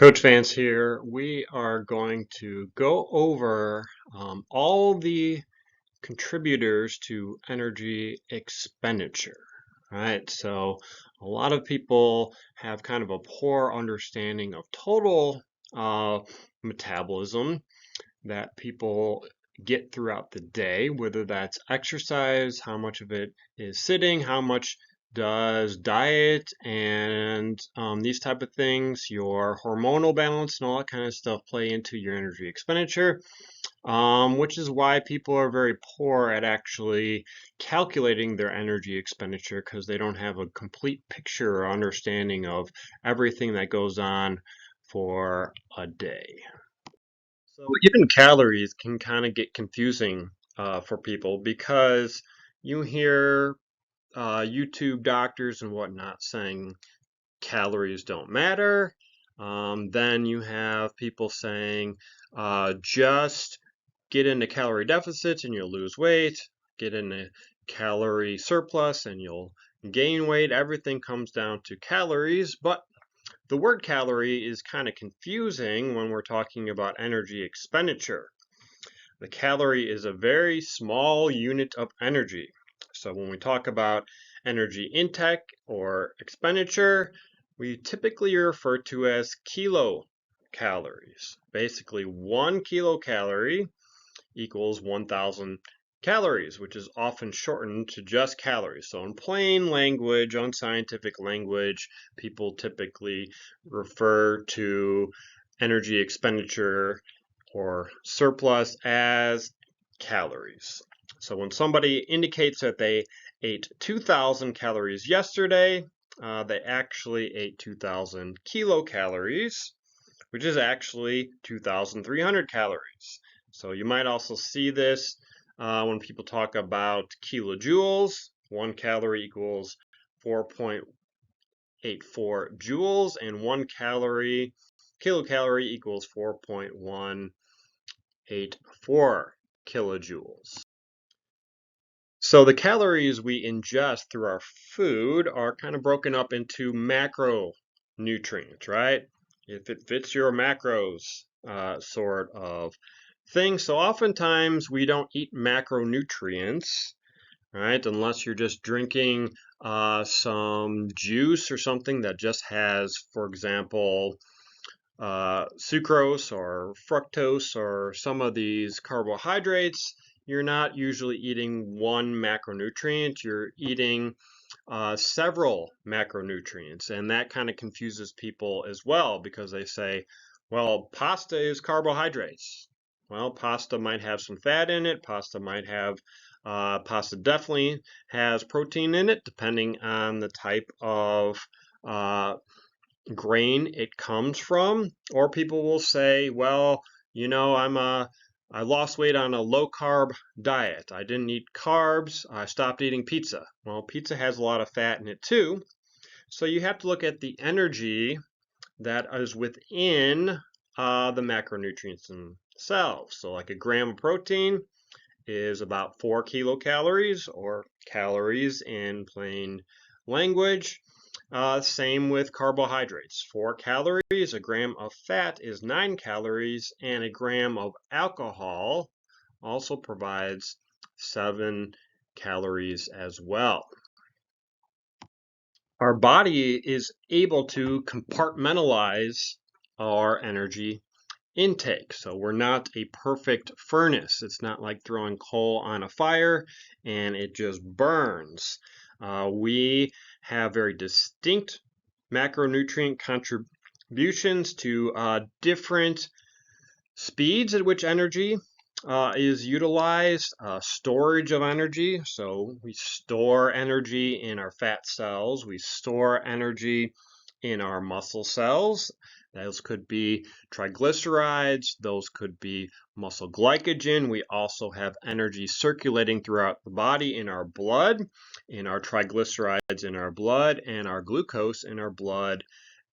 Coach Vance here. We are going to go over all the contributors to energy expenditure. Right? So a lot of people have kind of a poor understanding of total metabolism that people get throughout the day, whether that's exercise, how much of it is sitting, how much does diet and these type of things, your hormonal balance and all that kind of stuff play into your energy expenditure, which is why people are very poor at actually calculating their energy expenditure because they don't have a complete picture or understanding of everything that goes on for a day. So even calories can kind of get confusing for people because you hear YouTube doctors and whatnot saying calories don't matter. Then you have people saying just get into calorie deficits and you'll lose weight, get into calorie surplus and you'll gain weight. Everything comes down to calories, but the word calorie is kind of confusing when we're talking about energy expenditure. The calorie is a very small unit of energy. So when we talk about energy intake or expenditure, we typically refer to as kilocalories. Basically, 1 kilocalorie equals 1,000 calories, which is often shortened to just calories. So in plain language, unscientific language, people typically refer to energy expenditure or surplus as calories. So when somebody indicates that they ate 2,000 calories yesterday, they actually ate 2,000 kilocalories, which is actually 2,300 calories. So you might also see this when people talk about kilojoules. 1 calorie equals 4.84 joules, and 1 kilocalorie equals 4.184 kilojoules. So the calories we ingest through our food are kind of broken up into macronutrients, right? If it fits your macros sort of thing. So oftentimes we don't eat macronutrients, right? Unless you're just drinking some juice or something that just has, for example, sucrose or fructose or some of these carbohydrates. You're not usually eating one macronutrient, you're eating several macronutrients, and that kind of confuses people as well because they say, well, pasta is carbohydrates. Well, pasta might have some fat in it, pasta definitely has protein in it, depending on the type of grain it comes from. Or people will say, well, I lost weight on a low carb diet. I didn't eat carbs. I stopped eating pizza. Well, pizza has a lot of fat in it too. So you have to look at the energy that is within the macronutrients themselves. So like a gram of protein is about 4 kilocalories, or calories in plain language. Same with carbohydrates. 4 calories, a gram of fat is 9 calories, and a gram of alcohol also provides 7 calories as well. Our body is able to compartmentalize our energy intake. So we're not a perfect furnace. It's not like throwing coal on a fire and it just burns. We have very distinct macronutrient contributions to different speeds at which energy is utilized, storage of energy. So we store energy in our fat cells, we store energy in our muscle cells. Those could be triglycerides, those could be muscle glycogen. We also have energy circulating throughout the body in our blood, in our triglycerides in our blood, and our glucose in our blood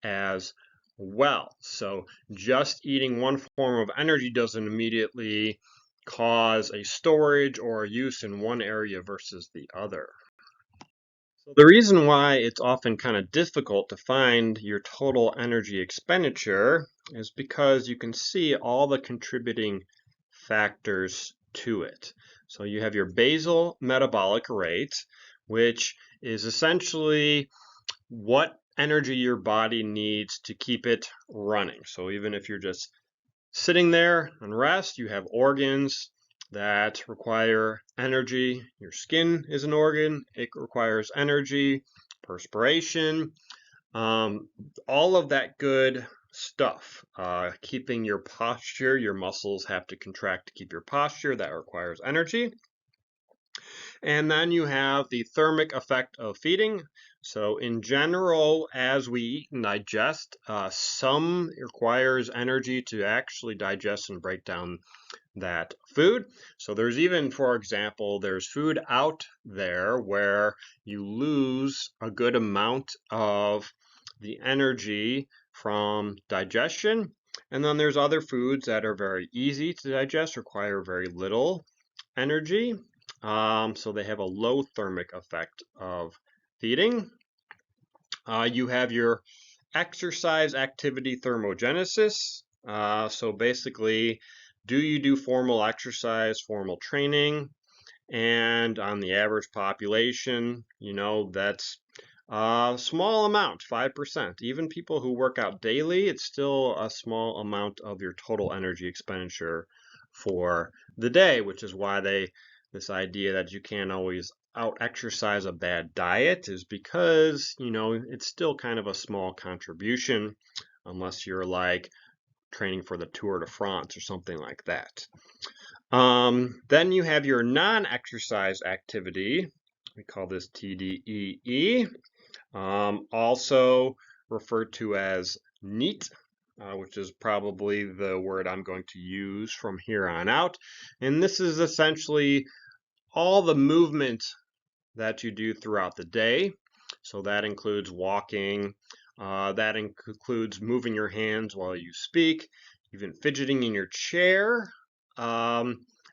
as well. So just eating one form of energy doesn't immediately cause a storage or a use in one area versus the other. So the reason why it's often kind of difficult to find your total energy expenditure is because you can see all the contributing factors to it. So you have your basal metabolic rate, which is essentially what energy your body needs to keep it running. So even if you're just sitting there on rest, you have organs that require energy. Your skin is an organ, it requires energy, perspiration, all of that good stuff. Keeping your posture, your muscles have to contract to keep your posture, that requires energy. And then you have the thermic effect of feeding. So in general, as we eat and digest, some requires energy to actually digest and break down that food. So there's even, for example, there's food out there where you lose a good amount of the energy from digestion. And then there's other foods that are very easy to digest, require very little energy. So they have a low thermic effect of feeding. You have your exercise activity thermogenesis. So basically, do you do formal exercise, formal training? And on the average population, that's a small amount, 5%. Even people who work out daily, it's still a small amount of your total energy expenditure for the day, which is why this idea that you can't always out exercise a bad diet is because, it's still kind of a small contribution unless you're like training for the Tour de France or something like that. Then you have your non-exercise activity. We call this TDEE, also referred to as NEAT, which is probably the word I'm going to use from here on out. And this is essentially all the movement that you do throughout the day. So that includes walking, that includes moving your hands while you speak, even fidgeting in your chair.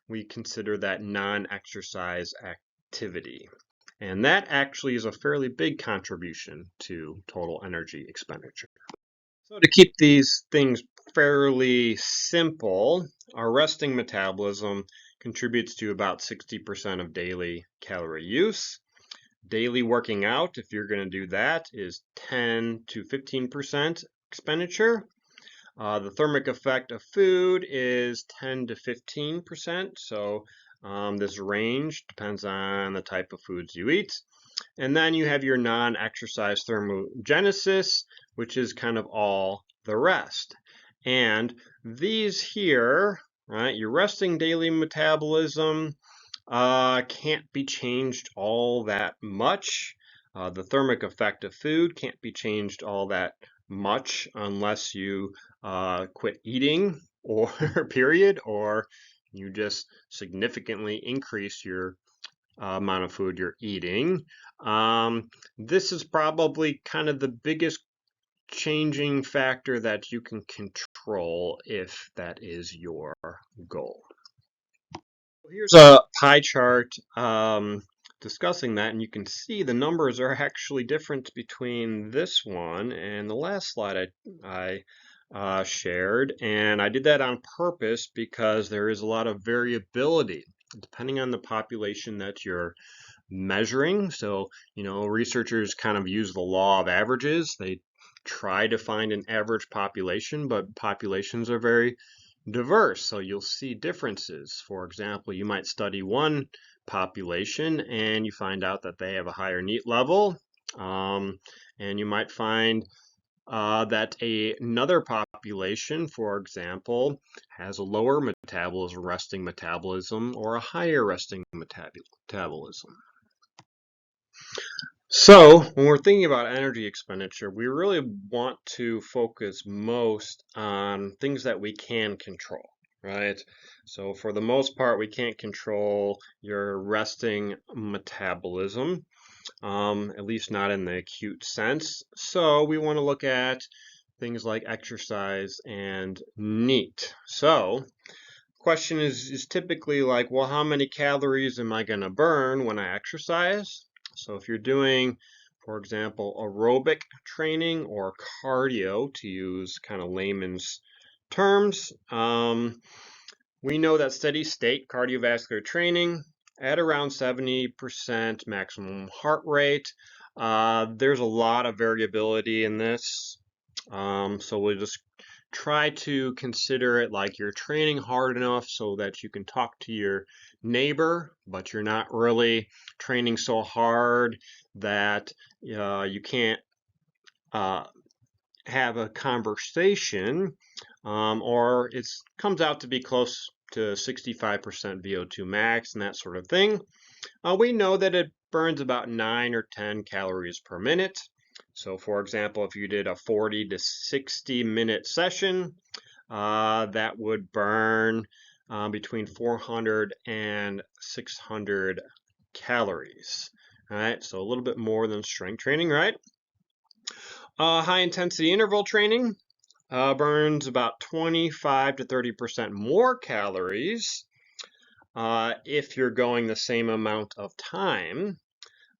We consider that non-exercise activity. And that actually is a fairly big contribution to total energy expenditure. So to keep these things fairly simple, our resting metabolism contributes to about 60% of daily calorie use. Daily working out, if you're going to do that, is 10 to 15% expenditure. The thermic effect of food is 10 to 15%. So this range depends on the type of foods you eat. And then you have your non-exercise thermogenesis, which is kind of all the rest. And these here, right, your resting daily metabolism can't be changed all that much. The thermic effect of food can't be changed all that much unless you quit eating or period, or you just significantly increase your amount of food you're eating. This is probably kind of the biggest changing factor that you can control if that is your goal. Here's a pie chart discussing that, and you can see the numbers are actually different between this one and the last slide I shared. And I did that on purpose because there is a lot of variability depending on the population that you're measuring. So, researchers kind of use the law of averages. They try to find an average population, but populations are very diverse, so you'll see differences. For example, you might study one population and you find out that they have a higher NEAT level, and you might find that another population, for example, has a lower metabolism, resting metabolism, or a higher resting metabolism. So when we're thinking about energy expenditure, we really want to focus most on things that we can control, right? So for the most part, we can't control your resting metabolism, at least not in the acute sense. So we want to look at things like exercise and NEAT. So question is typically like, well, how many calories am I going to burn when I exercise? So if you're doing For example, aerobic training or cardio, to use kind of layman's terms. We know that steady state cardiovascular training at around 70% maximum heart rate. There's a lot of variability in this. So we'll just try to consider it like you're training hard enough so that you can talk to your neighbor, but you're not really training so hard that you can't have a conversation, or it comes out to be close to 65% VO2 max and that sort of thing. We know that it burns about 9 or 10 calories per minute. So for example, if you did a 40 to 60 minute session, that would burn between 400 and 600 calories. All right, so a little bit more than strength training, right? High intensity interval training burns about 25 to 30% more calories if you're going the same amount of time.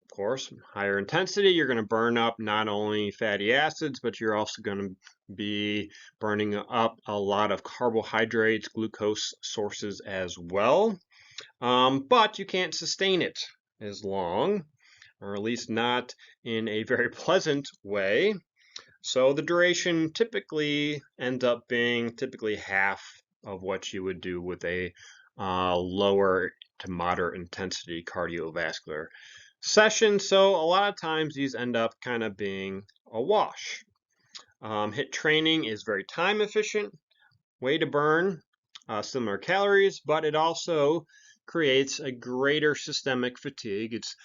Of course, higher intensity, you're going to burn up not only fatty acids, but you're also going to be burning up a lot of carbohydrates, glucose sources as well. But you can't sustain it as long, or at least not in a very pleasant way. So the duration typically ends up being half of what you would do with a lower to moderate intensity cardiovascular session. So a lot of times these end up kind of being a wash. HIIT training is very time efficient way to burn similar calories, but it also creates a greater systemic fatigue. It's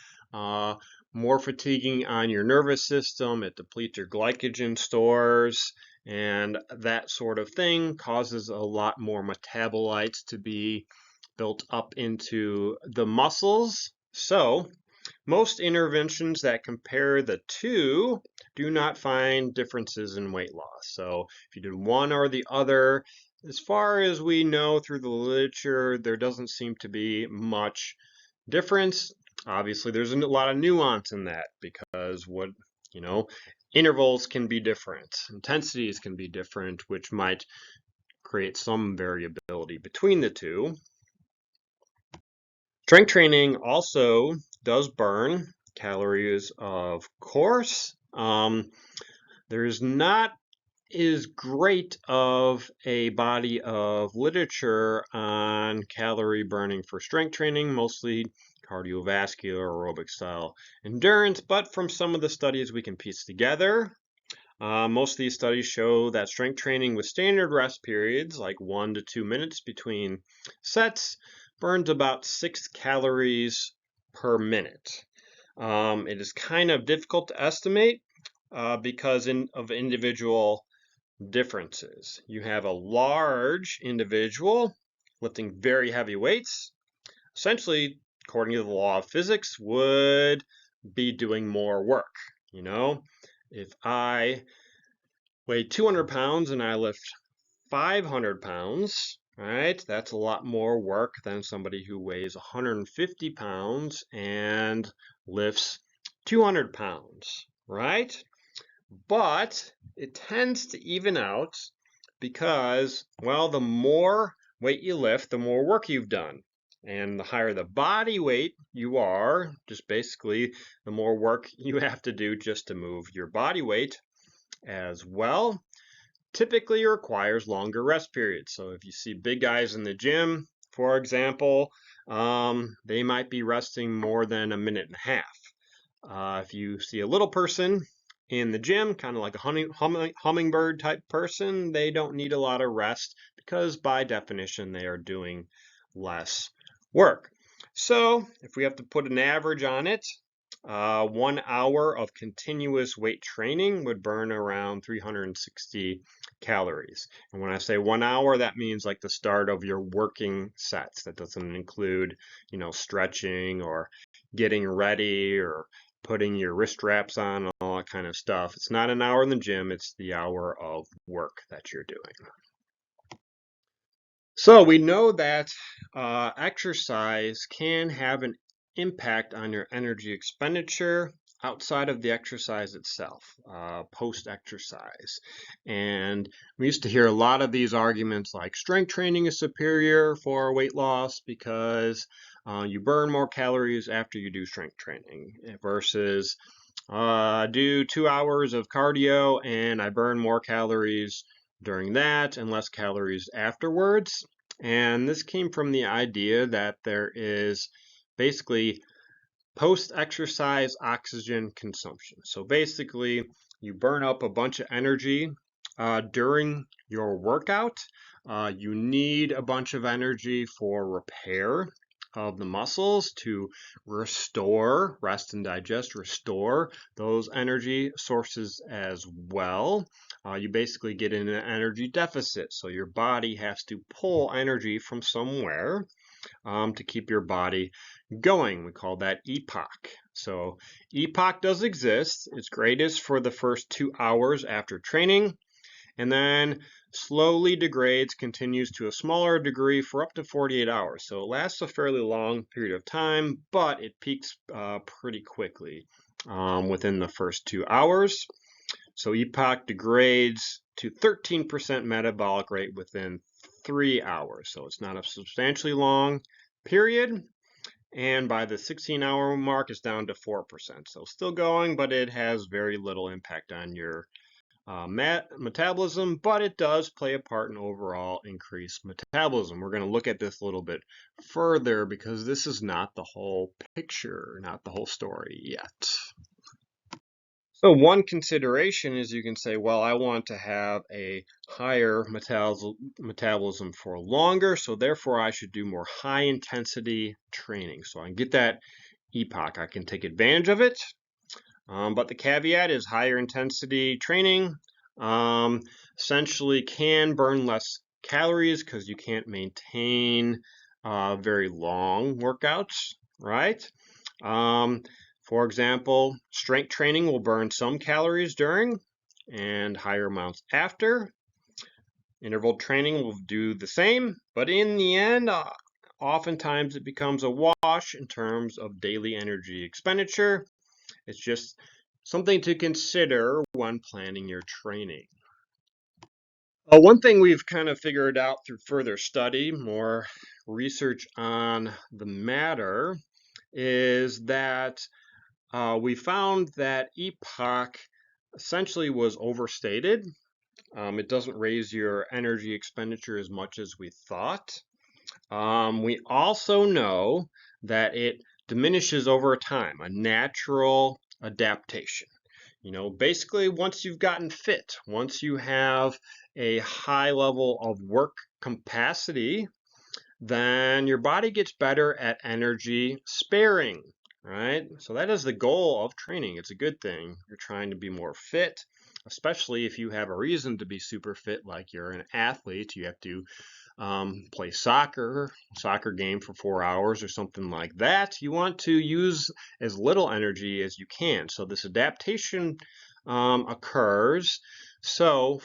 more fatiguing on your nervous system. It depletes your glycogen stores, and that sort of thing causes a lot more metabolites to be built up into the muscles. So most interventions that compare the two do not find differences in weight loss. So if you did one or the other, as far as we know through the literature, there doesn't seem to be much difference. Obviously, there's a lot of nuance in that because intervals can be different, intensities can be different, which might create some variability between the two. Strength training also does burn calories, of course. There's not as great of a body of literature on calorie burning for strength training, mostly cardiovascular, aerobic style endurance, but from some of the studies we can piece together. Most of these studies show that strength training with standard rest periods, like 1 to 2 minutes between sets, burns about 6 calories per minute. It is kind of difficult to estimate because of individual differences. You have a large individual lifting very heavy weights, essentially, according to the law of physics, would be doing more work. If I weigh 200 pounds and I lift 500 pounds, right? That's a lot more work than somebody who weighs 150 pounds and lifts 200 pounds, right? But it tends to even out because, well, the more weight you lift, the more work you've done. And the higher the body weight you are, just basically the more work you have to do just to move your body weight as well. Typically requires longer rest periods. So if you see big guys in the gym, for example, they might be resting more than a minute and a half. If you see a little person in the gym, kind of like a hummingbird type person, they don't need a lot of rest because by definition they are doing less work. So if we have to put an average on it, 1 hour of continuous weight training would burn around 360 calories. And when I say 1 hour, that means like the start of your working sets. That doesn't include, stretching or getting ready or putting your wrist wraps on and all that kind of stuff. It's not an hour in the gym, it's the hour of work that you're doing. So we know that exercise can have an impact on your energy expenditure. outside of the exercise itself, post-exercise. And we used to hear a lot of these arguments like strength training is superior for weight loss because you burn more calories after you do strength training versus do 2 hours of cardio and I burn more calories during that and less calories afterwards. And this came from the idea that there is basically post-exercise oxygen consumption. So basically, you burn up a bunch of energy during your workout. You need a bunch of energy for repair of the muscles to restore, rest and digest, restore those energy sources as well. You basically get in an energy deficit. So your body has to pull energy from somewhere to keep your body going. We call that EPOC. So EPOC does exist. It's greatest for the first 2 hours after training, and then slowly degrades, continues to a smaller degree for up to 48 hours. So it lasts a fairly long period of time, but it peaks pretty quickly within the first 2 hours. So EPOC degrades to 13% metabolic rate within 3 hours. So it's not a substantially long period. And by the 16-hour mark, it's down to 4%. So still going, but it has very little impact on your metabolism, but it does play a part in overall increased metabolism. We're going to look at this a little bit further because this is not the whole picture, not the whole story yet. So one consideration is you can say, well, I want to have a higher metabolism for longer, so therefore I should do more high intensity training. So I can get that EPOC. I can take advantage of it. But the caveat is higher intensity training essentially can burn less calories because you can't maintain very long workouts, right? For example, strength training will burn some calories during and higher amounts after. Interval training will do the same, but in the end, oftentimes it becomes a wash in terms of daily energy expenditure. It's just something to consider when planning your training. One thing we've kind of figured out through further study, more research on the matter, is that we found that EPOC essentially was overstated. It doesn't raise your energy expenditure as much as we thought. We also know that it diminishes over time, a natural adaptation. You know, basically, once you've gotten fit, once you have a high level of work capacity, then your body gets better at energy sparing, right? So that is the goal of training. It's a good thing. You're trying to be more fit, especially if you have a reason to be super fit, like you're an athlete, you have to play soccer game for 4 hours or something like that. You want to use as little energy as you can. So this adaptation occurs. So,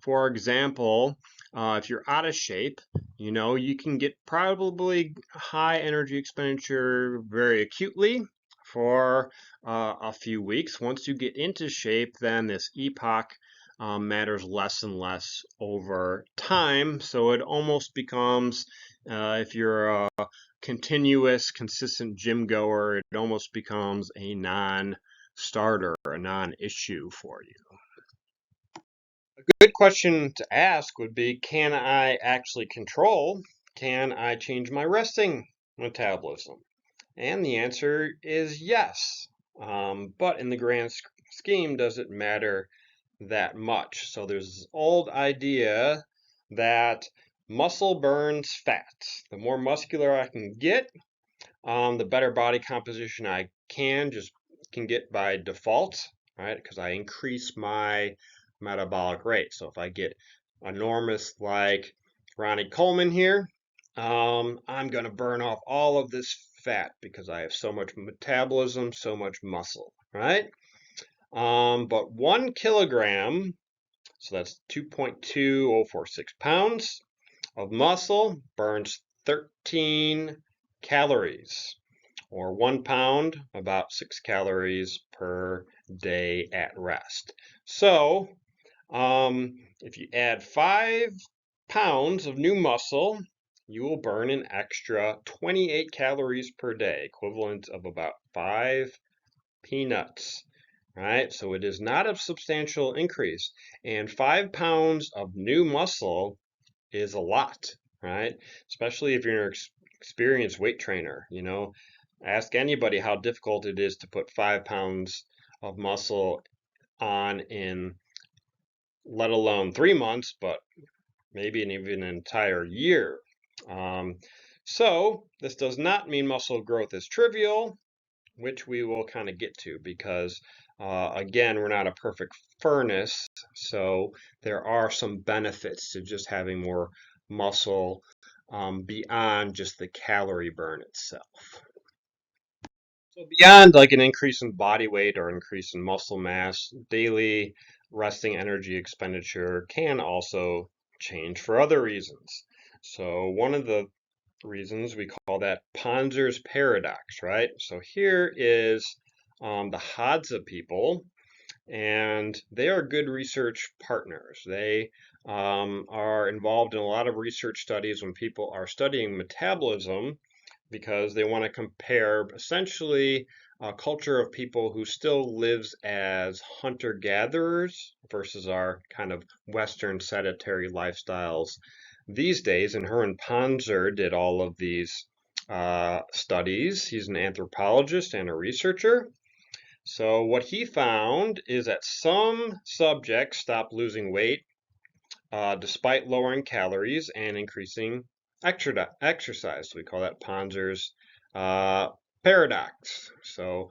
for example, if you're out of shape, you know, you can get probably high energy expenditure very acutely for a few weeks. Once you get into shape, then this EPOC matters less and less over time. So it almost becomes, if you're a continuous, consistent gym goer, it almost becomes a non-starter, a non-issue for you. A good question to ask would be, can I actually control? Can I change my resting metabolism? And the answer is yes. But in the grand scheme, does it matter that much? So there's this old idea that muscle burns fat. The more muscular I can get, the better body composition I can get by default, right? Because I increase my metabolic rate. So if I get enormous like Ronnie Coleman here, I'm going to burn off all of this fat because I have so much metabolism, so much muscle, right? But 1 kilogram, so that's 2.2046 pounds of muscle burns 13 calories. or 1 pound, about 6 calories per day at rest. So, if you add 5 pounds of new muscle, you will burn an extra 28 calories per day, equivalent of about 5 peanuts. Right? So it is not a substantial increase. And 5 pounds of new muscle is a lot, right? Especially if you're an experienced weight trainer. Ask anybody how difficult it is to put 5 pounds of muscle on in, let alone 3 months, but maybe even an entire year. Um, so this does not mean muscle growth is trivial, which we will kind of get to because, again, we're not a perfect furnace. So there are some benefits to just having more muscle beyond just the calorie burn itself. So beyond like an increase in body weight or increase in muscle mass, daily resting energy expenditure can also change for other reasons. So one of the reasons we call that Ponzer's paradox, right? So here is the Hadza people, and they are good research partners. They are involved in a lot of research studies when people are studying metabolism because they want to compare essentially a culture of people who still lives as hunter-gatherers versus our kind of Western sedentary lifestyles these days. And Herman Ponzer did all of these studies. He's an anthropologist and a researcher. So what he found is that some subjects stopped losing weight despite lowering calories and increasing exercise. We call that Ponzer's uh, paradox. So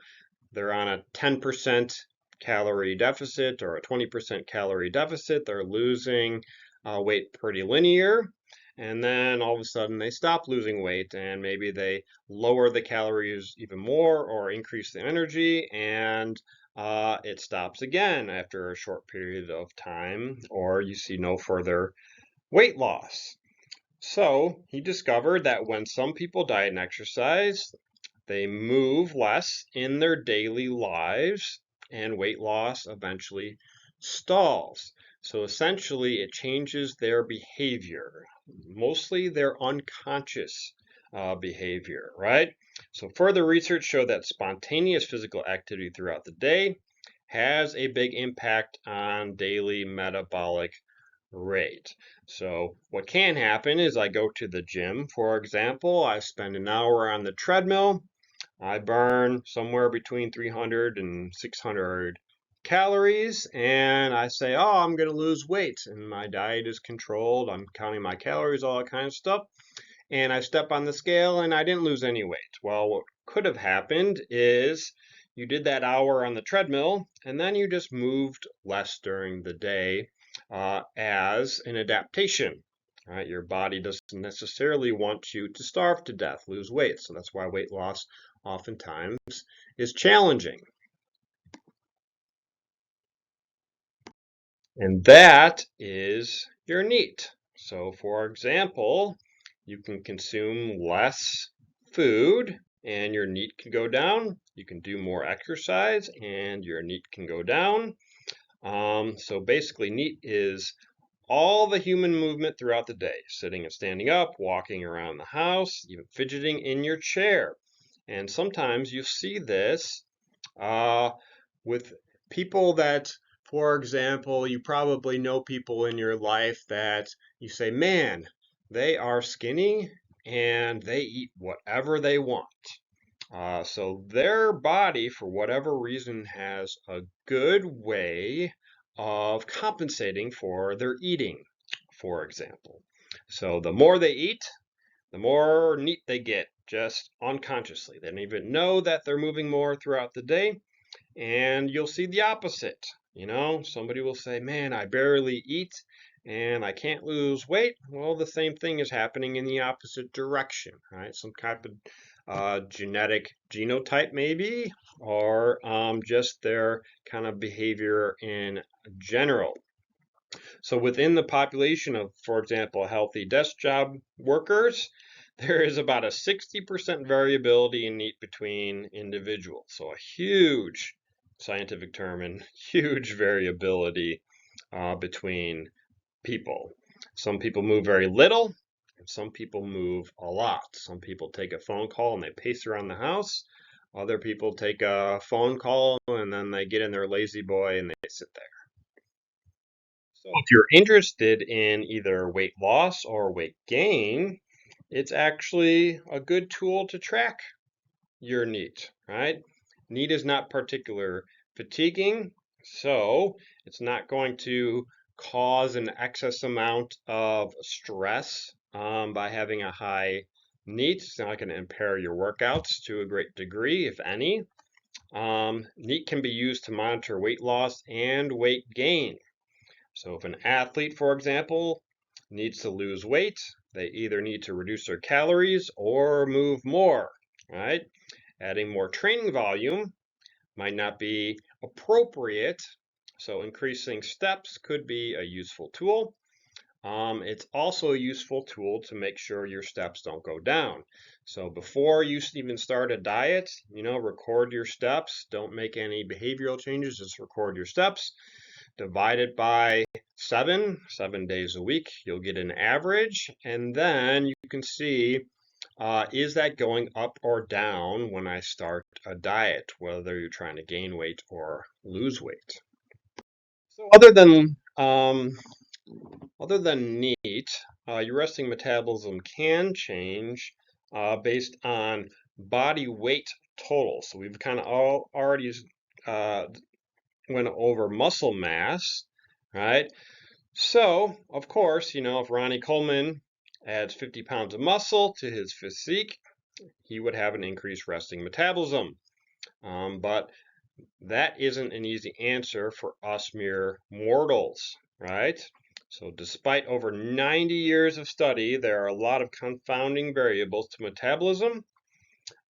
they're on a 10% calorie deficit or a 20% calorie deficit. They're losing weight pretty linear. And then all of a sudden they stop losing weight and maybe they lower the calories even more or increase the energy and it stops again after a short period of time, or you see no further weight loss. So he discovered that when some people diet and exercise, they move less in their daily lives, and weight loss eventually stalls. So essentially, it changes their behavior, mostly their unconscious behavior, right? So further research showed that spontaneous physical activity throughout the day has a big impact on daily metabolic rate. So what can happen is I go to the gym, for example, I spend an hour on the treadmill, I burn somewhere between 300 and 600 calories, and I say, oh, I'm going to lose weight, and my diet is controlled. I'm counting my calories, all that kind of stuff. And I step on the scale and I didn't lose any weight. Well, what could have happened is you did that hour on the treadmill, and then you just moved less during the day as an adaptation. Right? Your body doesn't necessarily want you to starve to death, lose weight. So that's why weight loss oftentimes is challenging. And that is your NEAT. So for example, you can consume less food and your NEAT can go down. You can do more exercise and your NEAT can go down. So basically NEAT is all the human movement throughout the day, sitting and standing up, walking around the house, even fidgeting in your chair. And sometimes you see this uh, with people that, for example, you probably know people in your life that you say, man, they are skinny and they eat whatever they want. So their body, for whatever reason, has a good way of compensating for their eating, for example. So the more they eat, the more NEAT they get, just unconsciously. They don't even know that they're moving more throughout the day, and you'll see the opposite. Somebody will say, man, I barely eat and I can't lose weight. Well, the same thing is happening in the opposite direction, right? Some type of genetic genotype, maybe, or just their kind of behavior in general. So within the population of, for example, healthy desk job workers, there is about a 60% variability in NEAT between individuals. So a huge scientific term and huge variability between people. Some people move very little, and some people move a lot. Some people take a phone call and they pace around the house. Other people take a phone call and then they get in their lazy boy and they sit there. So if you're interested in either weight loss or weight gain, it's actually a good tool to track your NEAT, right? NEAT is not particular fatiguing, so it's not going to cause an excess amount of stress by having a high NEAT. It's not going to impair your workouts to a great degree, if any. NEAT can be used to monitor weight loss and weight gain. So if an athlete, for example, needs to lose weight, they either need to reduce their calories or move more, right? Adding more training volume might not be appropriate, so increasing steps could be a useful tool. It's also a useful tool to make sure your steps don't go down. So before you even start a diet, record your steps. Don't make any behavioral changes, just record your steps. Divide it by 7 days a week. You'll get an average, and then you can see is that going up or down when I start a diet, whether you're trying to gain weight or lose weight. So other than NEAT, your resting metabolism can change based on body weight total. So we've kind of already uh, went over muscle mass, right? So, of course, if Ronnie Coleman adds 50 pounds of muscle to his physique, he would have an increased resting metabolism. But that isn't an easy answer for us mere mortals, right? So despite over 90 years of study, there are a lot of confounding variables to metabolism.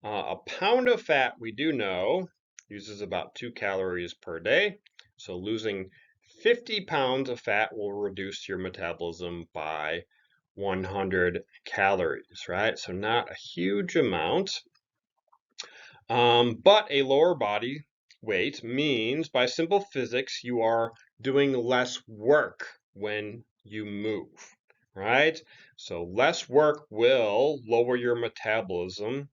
A pound of fat, we do know, uses about 2 calories per day. So losing 50 pounds of fat will reduce your metabolism by 100 calories, right? So not a huge amount. But a lower body weight means, by simple physics, you are doing less work when you move, right? So less work will lower your metabolism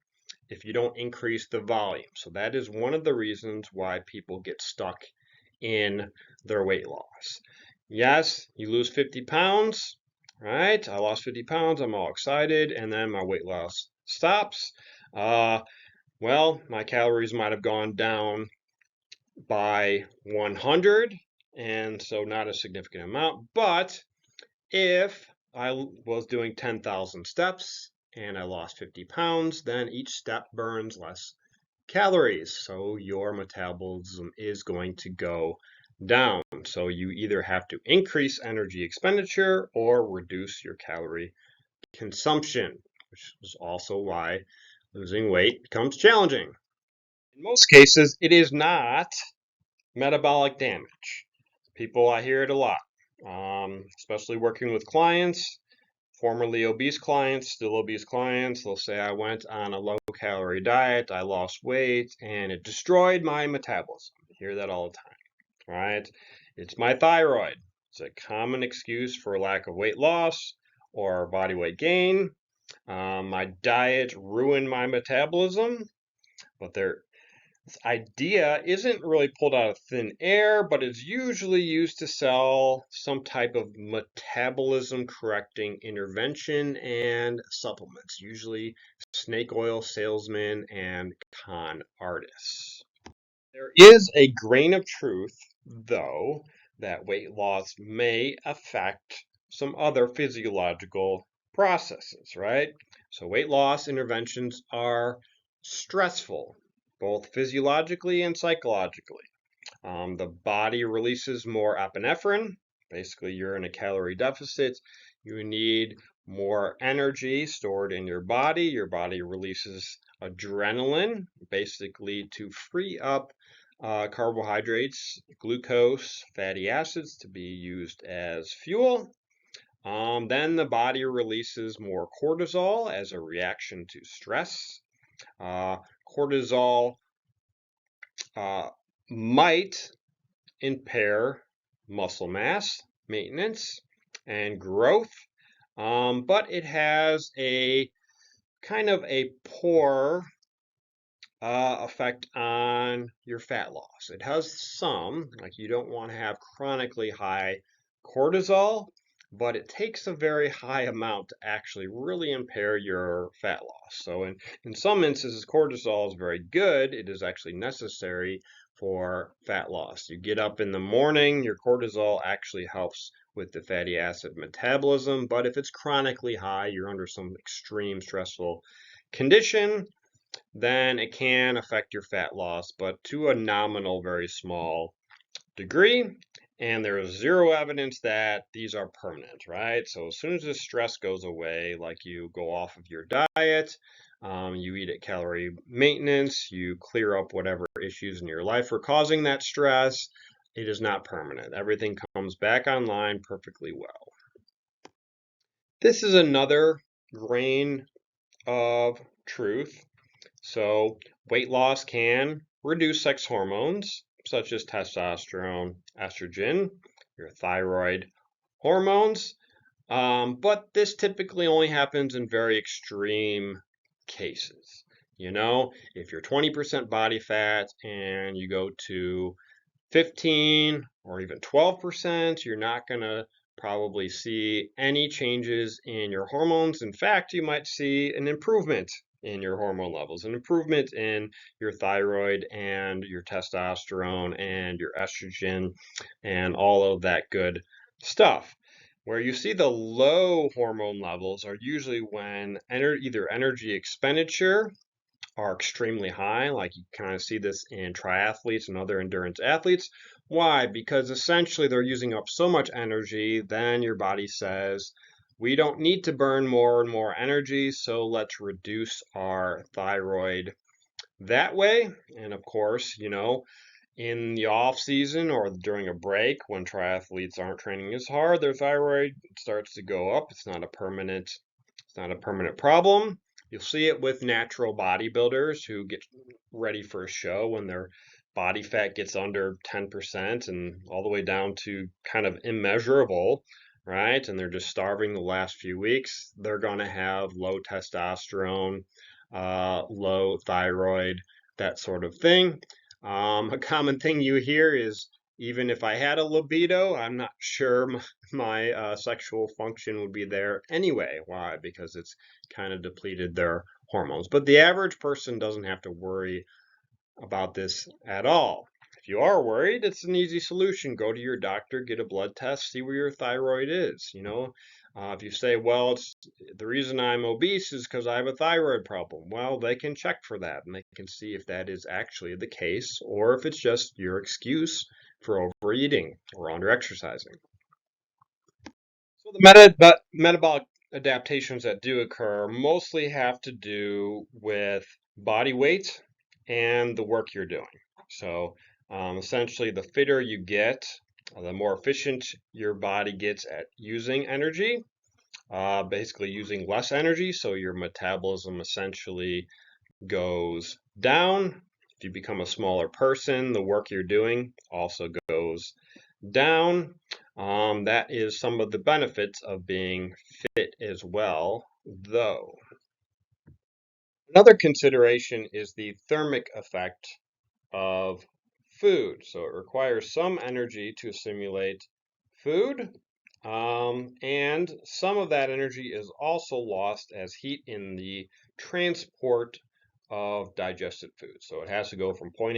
if you don't increase the volume. So that is one of the reasons why people get stuck in their weight loss. Yes, you lose 50 pounds, right? I lost 50 pounds, I'm all excited, and then my weight loss stops. Well, my calories might have gone down by 100, and so not a significant amount. But if I was doing 10,000 steps and I lost 50 pounds, then each step burns less calories. So your metabolism is going to go down. So you either have to increase energy expenditure or reduce your calorie consumption, which is also why losing weight becomes challenging. In most cases, it is not metabolic damage. I hear it a lot, especially working with clients, formerly obese clients, still obese clients. They'll say, I went on a low calorie diet, I lost weight, and it destroyed my metabolism. I hear that all the time, right? It's my thyroid. It's a common excuse for lack of weight loss or body weight gain. My diet ruined my metabolism, but this idea isn't really pulled out of thin air, but is usually used to sell some type of metabolism correcting intervention and supplements, usually snake oil salesmen and con artists. There is a grain of truth, though, that weight loss may affect some other physiological processes, right? So weight loss interventions are stressful, both physiologically and psychologically. The body releases more epinephrine. Basically, you're in a calorie deficit. You need more energy stored in your body. Your body releases adrenaline, basically to free up carbohydrates, glucose, fatty acids to be used as fuel. Then the body releases more cortisol as a reaction to stress. Cortisol uh, might impair muscle mass, maintenance, and growth, but it has a kind of a poor effect on your fat loss. It has some, like you don't want to have chronically high cortisol, but it takes a very high amount to actually really impair your fat loss. So in some instances, cortisol is very good. It is actually necessary for fat loss. You get up in the morning, your cortisol actually helps with the fatty acid metabolism, but if it's chronically high, you're under some extreme stressful condition, then it can affect your fat loss, but to a nominal, very small degree. And there is zero evidence that these are permanent, right? So as soon as the stress goes away, like you go off of your diet, you eat at calorie maintenance, you clear up whatever issues in your life are causing that stress, it is not permanent. Everything comes back online perfectly well. This is another grain of truth. So weight loss can reduce sex hormones such as testosterone, estrogen, your thyroid hormones, but this typically only happens in very extreme cases. You know, if you're 20% body fat and you go to 15 or even 12%, you're not going to probably see any changes in your hormones. In fact, you might see an improvement in your hormone levels, an improvement in your thyroid and your testosterone and your estrogen and all of that good stuff. Where you see the low hormone levels are usually when either energy expenditure are extremely high. Like you kind of see this in triathletes and other endurance athletes. Why? Because essentially they're using up so much energy, then your body says, we don't need to burn more and more energy, so let's reduce our thyroid that way. And of course, you know, in the off season or during a break when triathletes aren't training as hard, their thyroid starts to go up. It's not a permanent problem. You'll see it with natural bodybuilders who get ready for a show when their body fat gets under 10% and all the way down to kind of immeasurable, right? And they're just starving the last few weeks. They're going to have low testosterone, low thyroid, that sort of thing. A common thing you hear is even if I had a libido, I'm not sure my sexual function would be there anyway. Why? Because it's kind of depleted their hormones. But the average person doesn't have to worry about this at all. If you are worried, it's an easy solution. Go to your doctor, get a blood test, see where your thyroid is. You know, if you say, well, it's the reason I'm obese is because I have a thyroid problem. Well, they can check for that and they can see if that is actually the case or if it's just your excuse for overeating or underexercising. So the metabolic adaptations that do occur mostly have to do with body weight and the work you're doing. So essentially, the fitter you get, the more efficient your body gets at using energy, basically using less energy. So your metabolism essentially goes down. If you become a smaller person, the work you're doing also goes down. That is some of the benefits of being fit as well, though. Another consideration is the thermic effect of food. So it requires some energy to assimilate food, and some of that energy is also lost as heat in the transport of digested food. So it has to go from point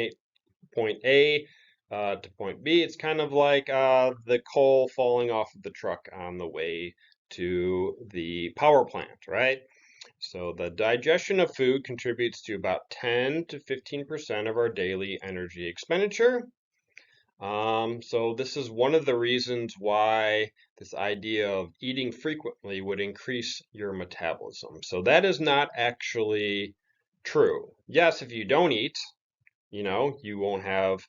A to point B. It's kind of like the coal falling off of the truck on the way to the power plant, right? So the digestion of food contributes to about 10 to 15% of our daily energy expenditure. So this is one of the reasons why this idea of eating frequently would increase your metabolism. So that is not actually true. Yes, if you don't eat, you know, you won't have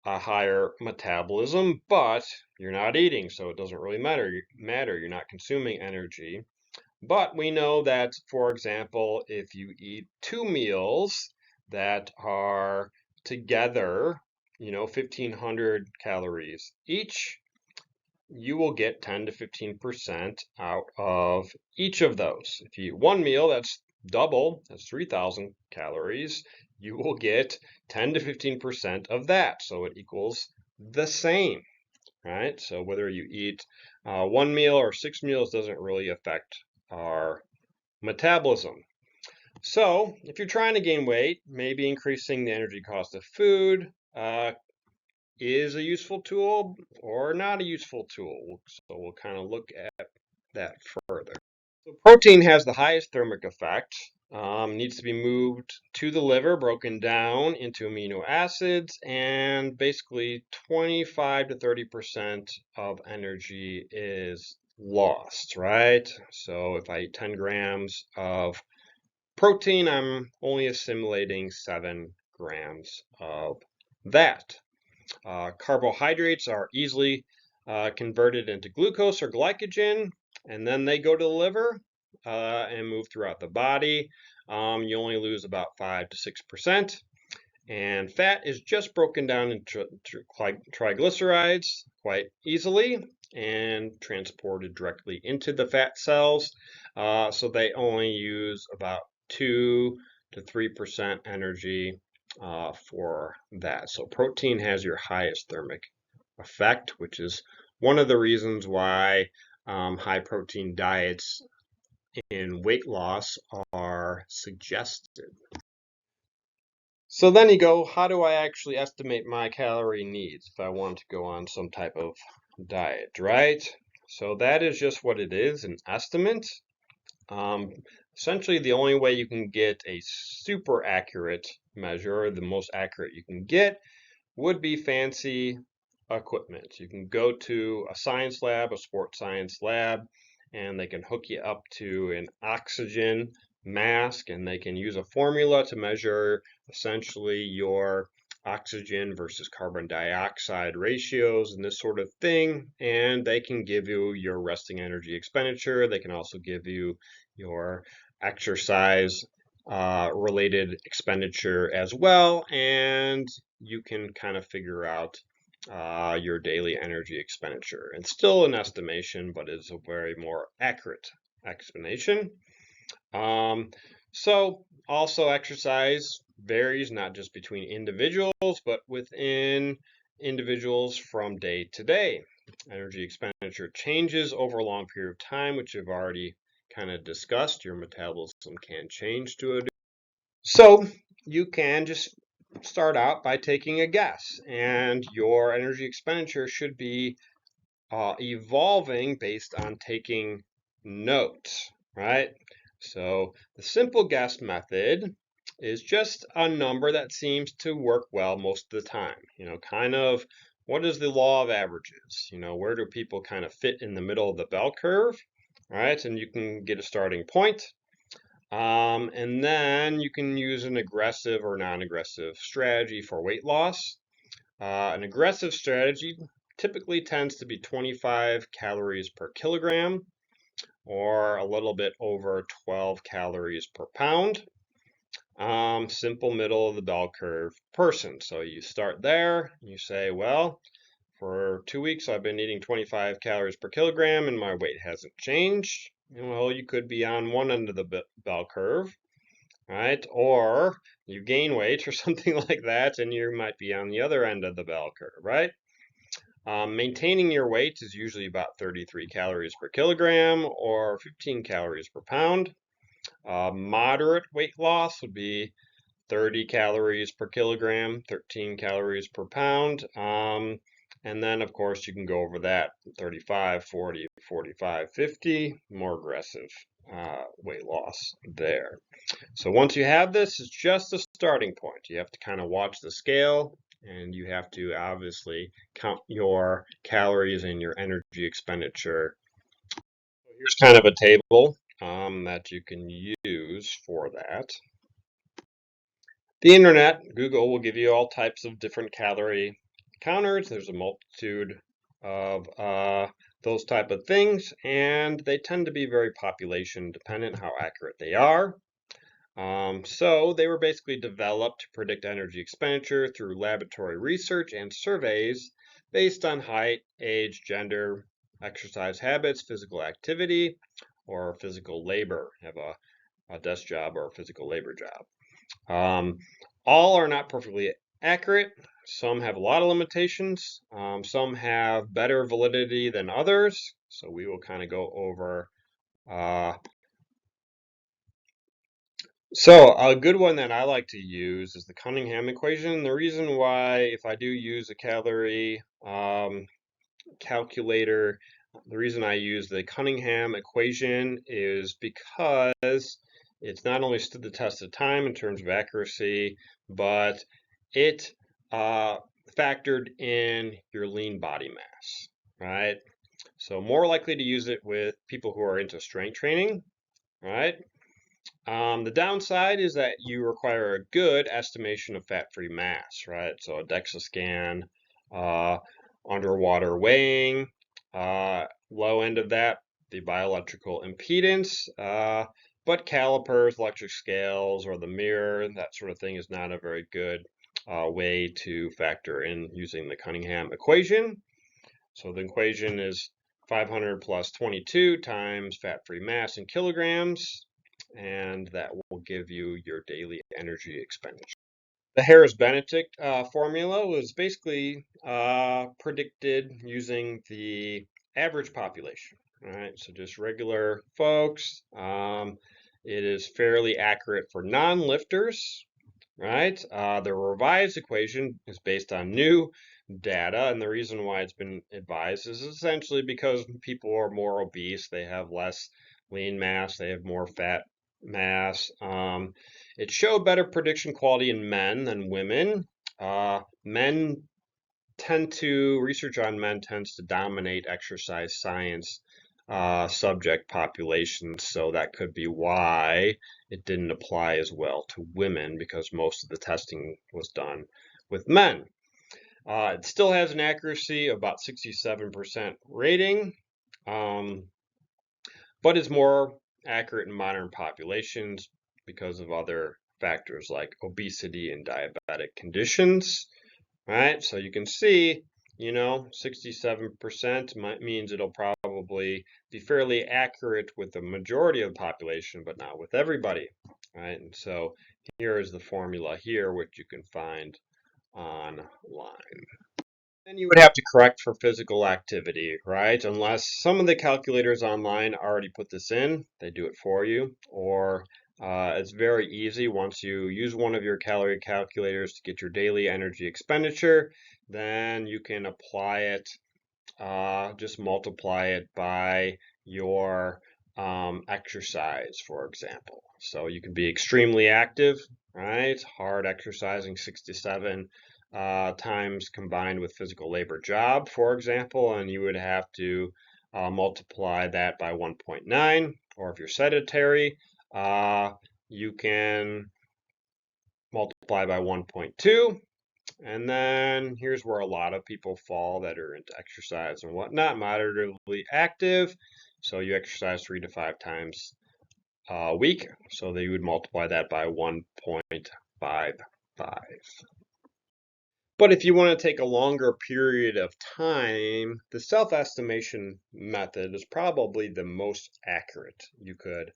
a higher metabolism, but you're not eating, so it doesn't really matter. You're not consuming energy. But we know that, for example, if you eat two meals that are together, 1,500 calories each, you will get 10 to 15% out of each of those. If you eat one meal, that's double, that's 3,000 calories, you will get 10 to 15% of that. So it equals the same, right? So whether you eat one meal or six meals doesn't really affect our metabolism. So if you're trying to gain weight, maybe increasing the energy cost of food is a useful tool or not a useful tool. So we'll kind of look at that further. So protein has the highest thermic effect, needs to be moved to the liver, broken down into amino acids, and basically 25 to 30% of energy is lost, right? So if I eat 10 grams of protein, I'm only assimilating 7 grams of that. Carbohydrates are easily converted into glucose or glycogen, and then they go to the liver and move throughout the body. You only lose about 5 to 6%. And fat is just broken down into triglycerides quite easily and transported directly into the fat cells. So they only use about 2 to 3% energy for that. So protein has your highest thermic effect, which is one of the reasons why high protein diets in weight loss are suggested. So then you go, how do I actually estimate my calorie needs if I want to go on some type of diet, right? So that is just what it is, an estimate. Um, Essentially, the only way you can get a super accurate measure, or the most accurate you can get, would be fancy equipment. You can go to a science lab, a sports science lab, and they can hook you up to an oxygen mask, and they can use a formula to measure essentially your oxygen versus carbon dioxide ratios and this sort of thing. And they can give you your resting energy expenditure. They can also give you your exercise related expenditure as well. And you can kind of figure out your daily energy expenditure. It's still an estimation, but it's a very more accurate explanation. Um, so also exercise varies not just between individuals, but within individuals from day to day. Energy expenditure changes over a long period of time, which I've already kind of discussed. Your metabolism can change to a so you can just start out by taking a guess, and your energy expenditure should be evolving based on taking notes, right? So the simple guess method is just a number that seems to work well most of the time. Kind of what is the law of averages? Where do people kind of fit in the middle of the bell curve, right? And you can get a starting point. And then you can use an aggressive or non-aggressive strategy for weight loss. An aggressive strategy typically tends to be 25 calories per kilogram or a little bit over 12 calories per pound. Simple middle of the bell curve person. So you start there, you say, well, for 2 weeks I've been eating 25 calories per kilogram and my weight hasn't changed. Well, you could be on one end of the bell curve, right? Or you gain weight or something like that, and you might be on the other end of the bell curve, right? Maintaining your weight is usually about 33 calories per kilogram or 15 calories per pound. Moderate weight loss would be 30 calories per kilogram, 13 calories per pound. And then, of course, you can go over that 35, 40, 45, 50, more aggressive weight loss there. So once you have this, it's just a starting point. You have to kind of watch the scale and you have to obviously count your calories and your energy expenditure. So here's kind of a table that you can use for that. The internet, Google will give you all types of different calorie counters. There's a multitude of those type of things, and they tend to be very population dependent how accurate they are. So they were basically developed to predict energy expenditure through laboratory research and surveys based on height, age, gender, exercise habits, physical activity, or physical labor. Have a desk job or a physical labor job. All are not perfectly accurate. Some have a lot of limitations. Some have better validity than others. So we will kind of go over uh, So a good one that I like to use is the Cunningham equation. The reason why, if I do use a calorie calculator, the reason I use the Cunningham equation is because it's not only stood the test of time in terms of accuracy, but it factored in your lean body mass, right? So more likely to use it with people who are into strength training, right? The downside is that you require a good estimation of fat-free mass, right? So a DEXA scan, uh, underwater weighing, low end of that, the bioelectrical impedance, but calipers, electric scales, or the mirror, that sort of thing is not a very good way to factor in using the Cunningham equation. So the equation is 500 plus 22 times fat-free mass in kilograms, and that will give you your daily energy expenditure. The Harris-Benedict formula was basically predicted using the average population, right? So just regular folks. It is fairly accurate for non-lifters, right? The revised equation is based on new data, and the reason why it's been advised is essentially because people are more obese, they have less lean mass, they have more fat mass. It showed better prediction quality in men than women. Men research on men tends to dominate exercise science subject populations, so that could be why it didn't apply as well to women because most of the testing was done with men. It still has an accuracy of about 67% rating, um, but is more accurate in modern populations because of other factors like obesity and diabetic conditions. Right? So you can see, 67% means it'll probably be fairly accurate with the majority of the population, but not with everybody. Right? And so here is the formula here, which you can find online. Then you would have to correct for physical activity, right? Unless some of the calculators online already put this in, they do it for you, or it's very easy once you use one of your calorie calculators to get your daily energy expenditure, then you can apply it, just multiply it by your exercise, for example. So you can be extremely active, right? Hard exercising 67 times combined with physical labor job, for example, and you would have to multiply that by 1.9. Or if you're sedentary, you can multiply by 1.2. And then here's where a lot of people fall that are into exercise and whatnot, moderately active. So you exercise 3 to 5 times a week. So that you would multiply that by 1.55. But if you want to take a longer period of time, the self-estimation method is probably the most accurate you could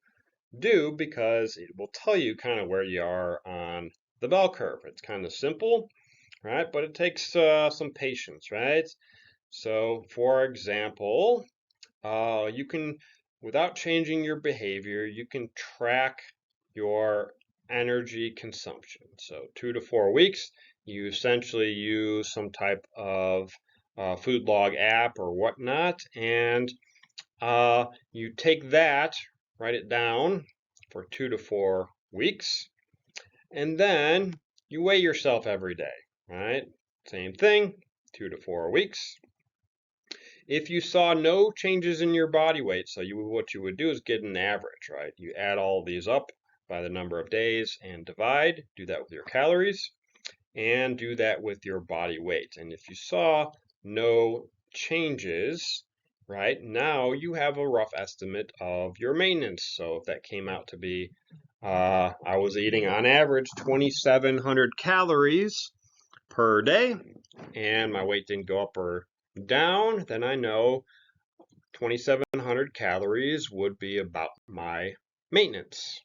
do because it will tell you kind of where you are on the bell curve. It's kind of simple, right? But it takes some patience, right? So, for example, you can, without changing your behavior, you can track your energy consumption. So 2 to 4 weeks, you essentially use some type of food log app or whatnot, and you take that, write it down for 2 to 4 weeks, and then you weigh yourself every day, right? Same thing, 2 to 4 weeks. If you saw no changes in your body weight, so what you would do is get an average, right? You add all these up by the number of days and divide, do that with your calories. and do that with your body weight. And if you saw no changes, right, now you have a rough estimate of your maintenance. So if that came out to be, I was eating on average 2,700 calories per day, and my weight didn't go up or down, then I know 2,700 calories would be about my maintenance.